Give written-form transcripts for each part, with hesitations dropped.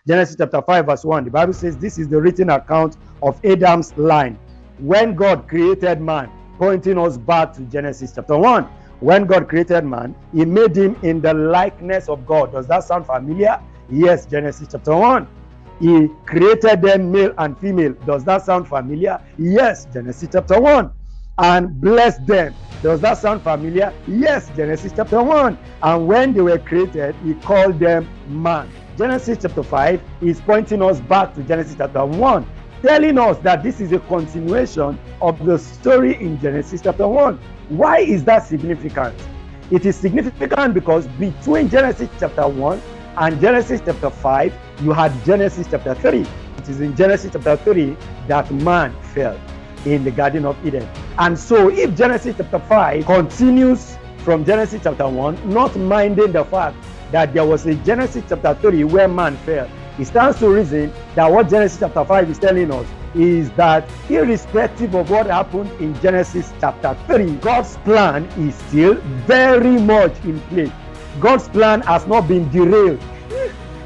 Genesis chapter 5 verse 1, the Bible says, this is the written account of Adam's line when God created man, pointing us back to Genesis chapter 1. When God created man, he made him in the likeness of God. Does that sound familiar? Yes, Genesis chapter 1. He created them male and female. Does that sound familiar? Yes, Genesis chapter 1. And blessed them. Does that sound familiar? Yes, Genesis chapter 1. And when they were created, he called them man. Genesis chapter 5 is pointing us back to Genesis chapter 1, telling us that this is a continuation of the story in Genesis chapter 1. Why is that significant? It is significant because between Genesis chapter 1 and Genesis chapter 5, you had Genesis chapter 3. It is in Genesis chapter 3 that man fell in the Garden of Eden. And so if Genesis chapter 5 continues from Genesis chapter 1, not minding the fact that there was a Genesis chapter 3 where man fell, it stands to reason that what Genesis chapter 5 is telling us is that irrespective of what happened in Genesis chapter 3, God's plan is still very much in play. God's plan has not been derailed.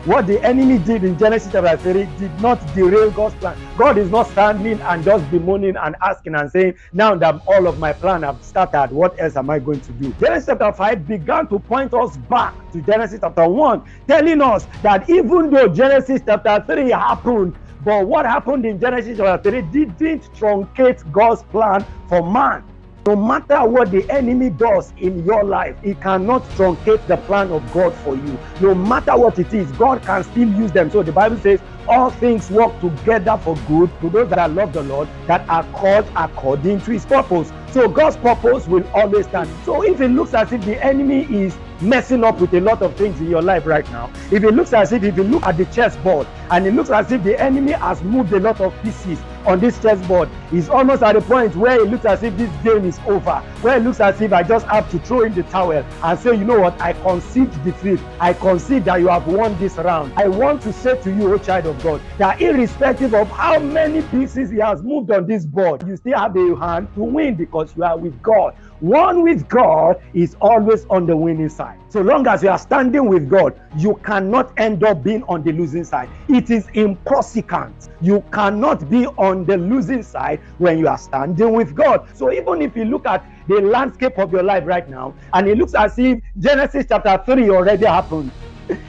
What the enemy did in Genesis chapter 3 did not derail God's plan. God is not standing and just bemoaning and asking and saying, now that all of my plan have started, what else am I going to do? Genesis chapter 5 began to point us back to Genesis chapter 1, telling us that even though Genesis chapter 3 happened, but what happened in Genesis chapter 3 didn't truncate God's plan for man. No matter what the enemy does in your life, it cannot truncate the plan of God for you. No matter what it is, God can still use them. So the Bible says, all things work together for good to those that love the Lord, that are called according to his purpose. So God's purpose will always stand. So if it looks as if the enemy is messing up with a lot of things in your life right now, if you look at the chessboard and it looks as if the enemy has moved a lot of pieces on this chessboard, it's almost at a point where it looks as if this game is over, where it looks as if I just have to throw in the towel and say, you know what, I concede defeat. I concede that you have won this round. I want to say to you, O child of God, that irrespective of how many pieces he has moved on this board, you still have a hand to win because you are with God. One with God is always on the winning side. So long as you are standing with God, you cannot end up being on the losing side. It is impossible. You cannot be on the losing side when you are standing with God. So even if you look at the landscape of your life right now, and it looks as if Genesis chapter 3 already happened,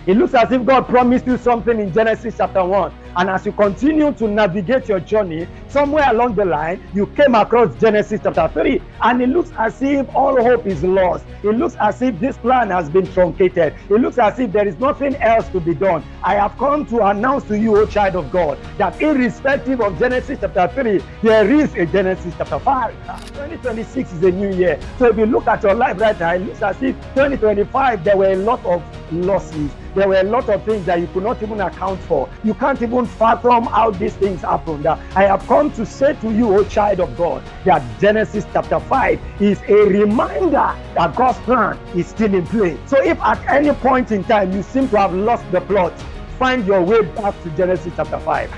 it looks as if God promised you something in Genesis chapter 1. And as you continue to navigate your journey, somewhere along the line, you came across Genesis chapter 3. And it looks as if all hope is lost. It looks as if this plan has been truncated. It looks as if there is nothing else to be done. I have come to announce to you, O child of God, that irrespective of Genesis chapter 3, there is a Genesis chapter 5. 2026 is a new year. So if you look at your life right now, it looks as if 2025, there were a lot of losses. There were a lot of things that you could not even account for. You can't even fathom how these things happened. I have come to say to you, O child of God, that Genesis chapter 5 is a reminder that God's plan is still in play. So if at any point in time you seem to have lost the plot, find your way back to Genesis chapter 5.